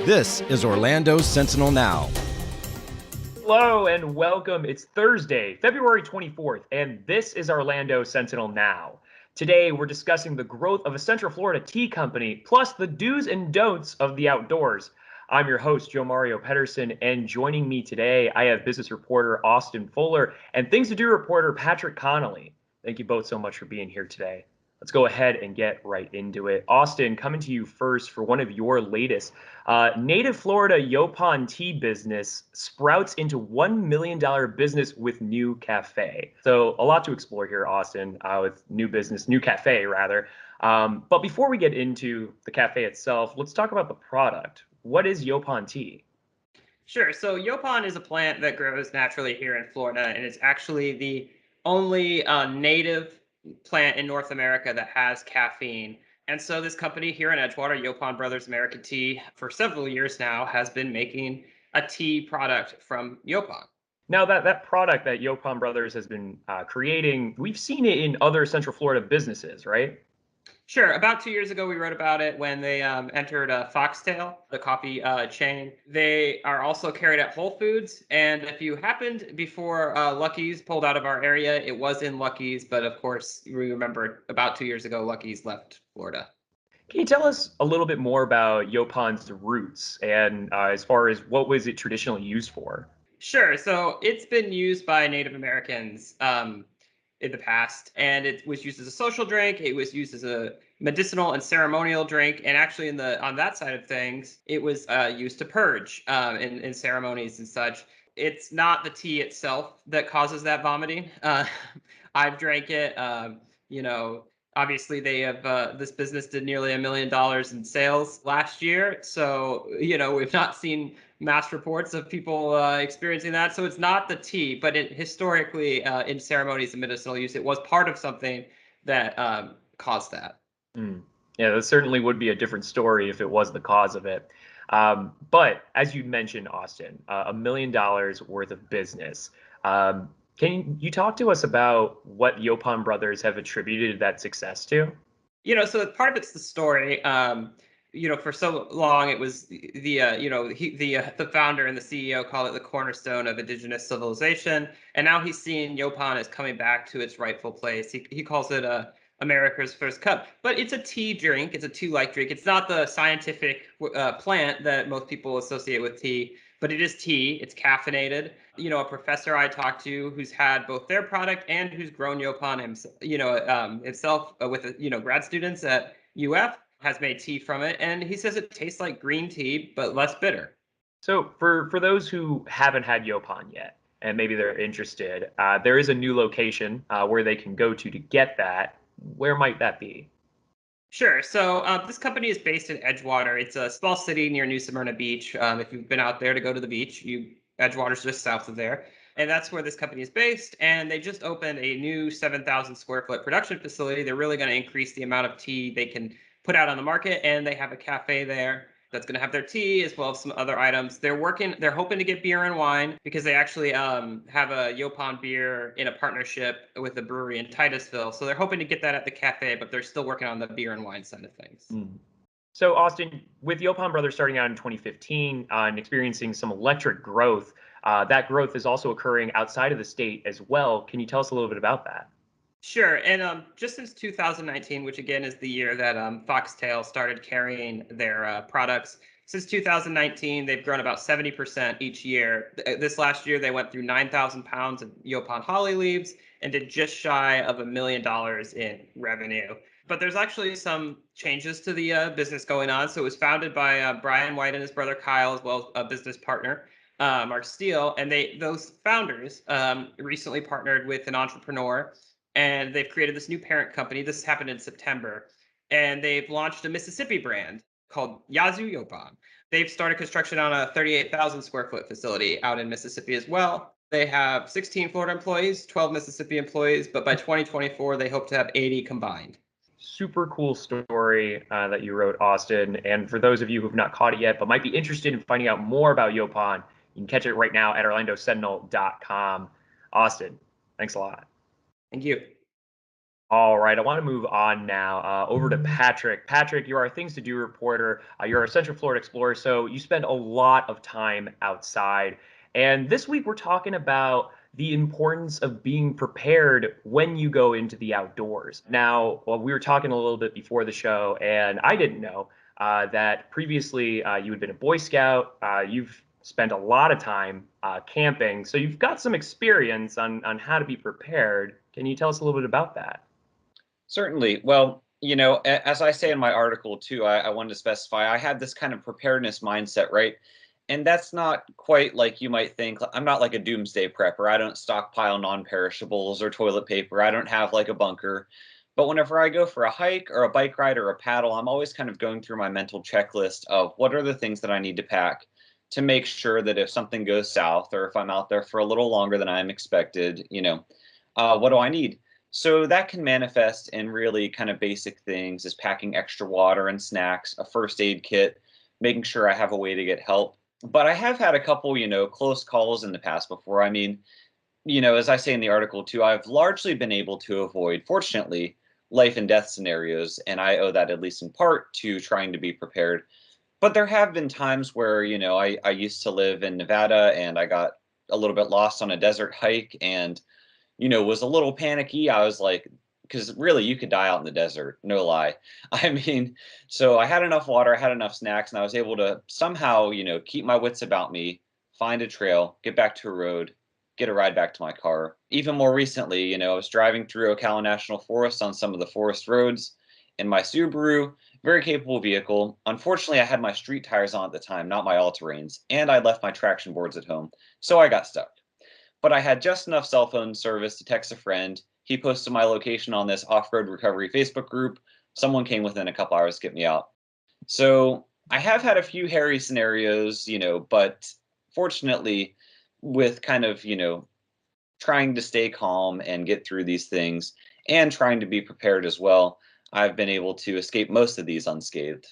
This is Orlando Sentinel Now. Hello and welcome. It's Thursday, February 24th, and this is Orlando Sentinel Now. Today, we're discussing the growth of a Central Florida tea company, plus the do's and don'ts of the outdoors. I'm your host, Joe Mario Pedersen, and joining me today, I have business reporter Austin Fuller and Things to Do reporter Patrick Connolly. Thank you both so much for being here today. Let's go ahead and get right into it. Austin, coming to you first for one of your latest. Native Florida Yopon Tea Business sprouts into $1 million business with new cafe. So a lot to explore here, Austin, with new business, new cafe rather. But before we get into the cafe itself, let's talk about the product. What is Yopon tea? Sure. So Yopon is a plant that grows naturally here in Florida, and it's actually the only native plant in North America that has caffeine. And so this company here in Edgewater, Yopon Brothers American Tea, for several years now has been making a tea product from Yopon. Now that product that Yopon Brothers has been creating, we've seen it in other Central Florida businesses, right? Sure. About 2 years ago, we wrote about it when they entered Foxtail, the coffee chain. They are also carried at Whole Foods. And if you happened before Lucky's pulled out of our area, it was in Lucky's. But of course, you remember about 2 years ago, Lucky's left Florida. Can you tell us a little bit more about Yopon's roots and as far as what was it traditionally used for? Sure. So it's been used by Native Americans in the past, and it was used as a social drink. It was used as a medicinal and ceremonial drink, and actually, on that side of things, it was used to purge in ceremonies and such. It's not the tea itself that causes that vomiting. I've drank it. You know, obviously, they have this business did nearly $1 million in sales last year, so we've not seen mass reports of people experiencing that. So it's not the tea, but historically in ceremonies and medicinal use, it was part of something that caused that. Mm. Yeah, that certainly would be a different story if it was the cause of it. But as you mentioned, Austin, $1 million worth of business. Can you talk to us about what Yopon Brothers have attributed that success to? So part of it's the story. For so long it was the founder and the CEO call it the cornerstone of indigenous civilization, and now he's seeing Yopon as coming back to its rightful place. He calls it America's first cup, but it's a tea drink. It's a tea-like drink. It's not the scientific plant that most people associate with tea, but it is tea. It's caffeinated. A professor I talked to who's had both their product and who's grown Yopon himself with grad students at UF has made tea from it, and he says it tastes like green tea but less bitter. So for those who haven't had Yopon yet, and maybe they're interested, there is a new location where they can go to get that. Where might that be? Sure. So this company is based in Edgewater. It's a small city near New Smyrna Beach. If you've been out there to go to the beach, Edgewater's just south of there. And that's where this company is based. And they just opened a new 7,000 square foot production facility. They're really going to increase the amount of tea they can put out on the market. And they have a cafe there that's going to have their tea as well as some other items. They're hoping to get beer and wine because they actually have a Yopon beer in a partnership with a brewery in Titusville. So they're hoping to get that at the cafe, but they're still working on the beer and wine side of things. Mm. So Austin, with Yopon Brothers starting out in 2015 and experiencing some electric growth, that growth is also occurring outside of the state as well. Can you tell us a little bit about that? Sure. And just since 2019, which again is the year that Foxtail started carrying their products, since 2019, they've grown about 70% each year. This last year, they went through 9,000 pounds of Yopon holly leaves and did just shy of $1 million in revenue. But there's actually some changes to the business going on. So it was founded by Brian White and his brother Kyle, as well as a business partner, Mark Steele. And those founders recently partnered with an entrepreneur, and they've created this new parent company. This happened in September, and they've launched a Mississippi brand called Yazoo Yopon. They've started construction on a 38,000 square foot facility out in Mississippi as well. They have 16 Florida employees, 12 Mississippi employees, but by 2024, they hope to have 80 combined. Super cool story that you wrote, Austin. And for those of you who have not caught it yet, but might be interested in finding out more about Yopon, you can catch it right now at orlandosentinel.com. Austin, thanks a lot. Thank you. All right, I want to move on now over to Patrick. Patrick, you're our Things to Do reporter. You're our Central Florida explorer, so you spend a lot of time outside. And this week we're talking about the importance of being prepared when you go into the outdoors. Now, well, we were talking a little bit before the show, and I didn't know that previously you had been a Boy Scout. You've spent a lot of time camping, so you've got some experience on how to be prepared. Can you tell us a little bit about that? Certainly. Well, as I say in my article too, I wanted to specify I had this kind of preparedness mindset, right? And that's not quite like you might think. I'm not like a doomsday prepper. I don't stockpile non-perishables or toilet paper. I don't have like a bunker. But whenever I go for a hike or a bike ride or a paddle, I'm always kind of going through my mental checklist of what are the things that I need to pack to make sure that if something goes south or if I'm out there for a little longer than I'm expected, what do I need? So that can manifest in really kind of basic things as packing extra water and snacks, a first aid kit, making sure I have a way to get help. But I have had a couple, close calls in the past before. I mean, as I say in the article too, I've largely been able to avoid, fortunately, life and death scenarios. And I owe that at least in part to trying to be prepared. But there have been times where, I used to live in Nevada and I got a little bit lost on a desert hike and was a little panicky. I was like, because really you could die out in the desert, no lie. I mean, so I had enough water, I had enough snacks, and I was able to somehow, keep my wits about me, find a trail, get back to a road, get a ride back to my car. Even more recently, I was driving through Ocala National Forest on some of the forest roads in my Subaru, very capable vehicle. Unfortunately, I had my street tires on at the time, not my all-terrains, and I left my traction boards at home, so I got stuck. But I had just enough cell phone service to text a friend. He posted my location on this off-road recovery Facebook group. Someone came within a couple hours to get me out. So I have had a few hairy scenarios, but fortunately, with kind of, trying to stay calm and get through these things and trying to be prepared as well, I've been able to escape most of these unscathed.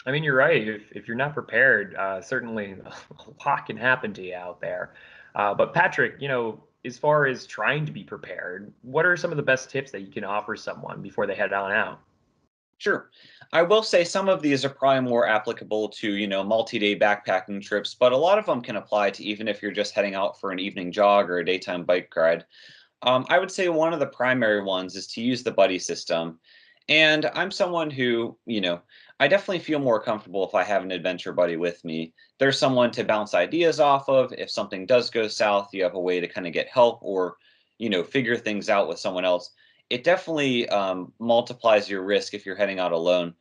I mean, you're right. If you're not prepared, certainly a lot can happen to you out there. But Patrick, as far as trying to be prepared, what are some of the best tips that you can offer someone before they head on out? Sure. I will say some of these are probably more applicable to, multi-day backpacking trips, but a lot of them can apply to even if you're just heading out for an evening jog or a daytime bike ride. I would say one of the primary ones is to use the buddy system. And I'm someone who, I definitely feel more comfortable if I have an adventure buddy with me. There's someone to bounce ideas off of. If something does go south, you have a way to kind of get help or, figure things out with someone else. It definitely multiplies your risk if you're heading out alone.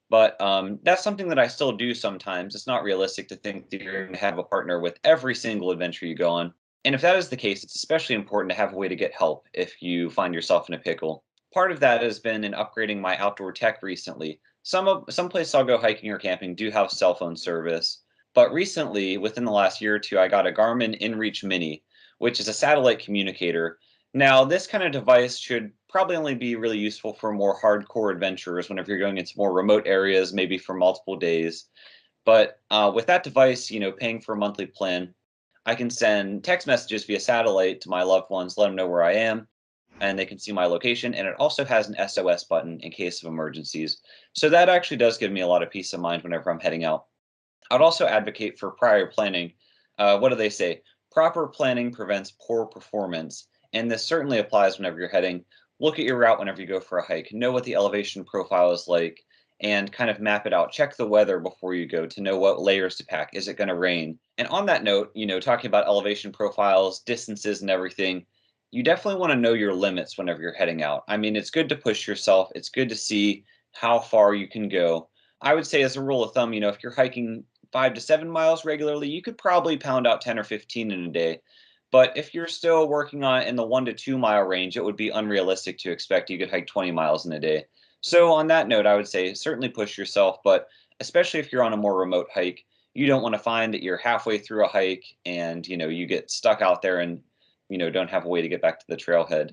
But that's something that I still do sometimes. It's not realistic to think that you're going to have a partner with every single adventure you go on. And if that is the case, it's especially important to have a way to get help if you find yourself in a pickle. Part of that has been in upgrading my outdoor tech recently. Some places I'll go hiking or camping do have cell phone service, but recently, within the last year or two, I got a Garmin InReach Mini, which is a satellite communicator. Now, this kind of device should probably only be really useful for more hardcore adventurers whenever you're going into more remote areas, maybe for multiple days. But with that device, paying for a monthly plan, I can send text messages via satellite to my loved ones, let them know where I am, and they can see my location. And it also has an SOS button in case of emergencies. So that actually does give me a lot of peace of mind whenever I'm heading out. I'd also advocate for prior planning. What do they say? Proper planning prevents poor performance. And this certainly applies whenever you're heading. Look at your route whenever you go for a hike. Know what the elevation profile is like and kind of map it out. Check the weather before you go to know what layers to pack. Is it going to rain? And on that note, talking about elevation profiles, distances, and everything, you definitely want to know your limits whenever you're heading out. I mean, it's good to push yourself, it's good to see how far you can go. I would say, as a rule of thumb, if you're hiking 5 to 7 miles regularly, you could probably pound out 10 or 15 in a day. But if you're still working on in the 1 to 2 mile range, it would be unrealistic to expect you could hike 20 miles in a day. So, on that note, I would say certainly push yourself, but especially if you're on a more remote hike, you don't want to find that you're halfway through a hike and you get stuck out there and don't have a way to get back to the trailhead.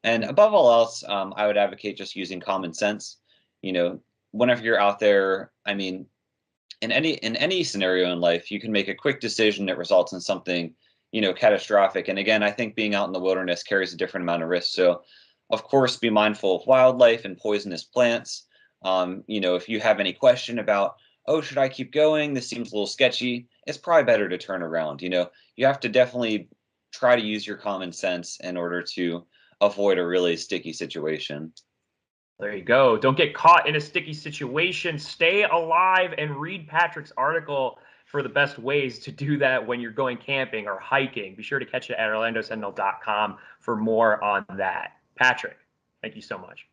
And above all else, I would advocate just using common sense. You know, whenever you're out there, I mean, in any scenario in life, you can make a quick decision that results in something catastrophic. And again, I think being out in the wilderness carries a different amount of risk. So Of course, be mindful of wildlife and poisonous plants. If you have any question about, oh, should I keep going? This seems a little sketchy. It's probably better to turn around. You have to definitely try to use your common sense in order to avoid a really sticky situation. There you go. Don't get caught in a sticky situation. Stay alive and read Patrick's article for the best ways to do that when you're going camping or hiking. Be sure to catch it at orlandosentinel.com for more on that. Patrick, thank you so much.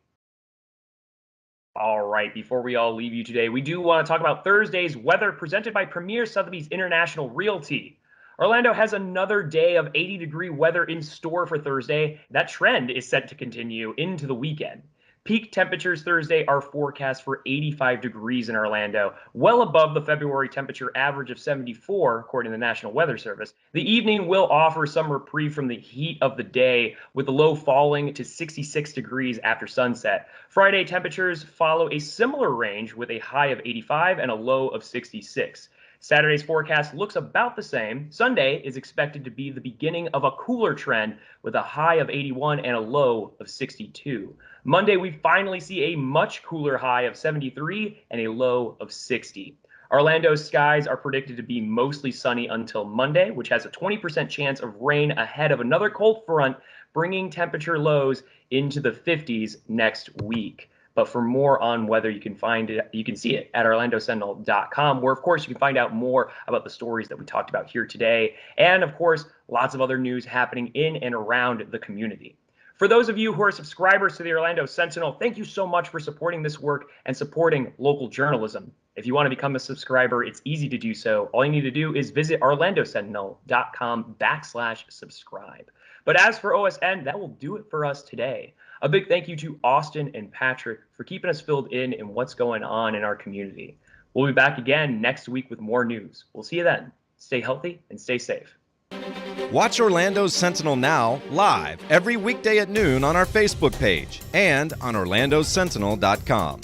All right, before we all leave you today, we do want to talk about Thursday's weather presented by Premier Sotheby's International Realty. Orlando has another day of 80-degree weather in store for Thursday. That trend is set to continue into the weekend. Peak temperatures Thursday are forecast for 85 degrees in Orlando, well above the February temperature average of 74, according to the National Weather Service. The evening will offer some reprieve from the heat of the day, with the low falling to 66 degrees after sunset. Friday temperatures follow a similar range with a high of 85 and a low of 66. Saturday's forecast looks about the same. Sunday is expected to be the beginning of a cooler trend with a high of 81 and a low of 62. Monday, we finally see a much cooler high of 73 and a low of 60. Orlando's skies are predicted to be mostly sunny until Monday, which has a 20% chance of rain ahead of another cold front, bringing temperature lows into the 50s next week. But for more on weather, you can see it at orlandosentinel.com, where, of course, you can find out more about the stories that we talked about here today. And, of course, lots of other news happening in and around the community. For those of you who are subscribers to the Orlando Sentinel, thank you so much for supporting this work and supporting local journalism. If you want to become a subscriber, it's easy to do so. All you need to do is visit orlandosentinel.com/subscribe. But as for OSN, that will do it for us today. A big thank you to Austin and Patrick for keeping us filled in what's going on in our community. We'll be back again next week with more news. We'll see you then. Stay healthy and stay safe. Watch Orlando Sentinel Now live every weekday at noon on our Facebook page and on orlandosentinel.com.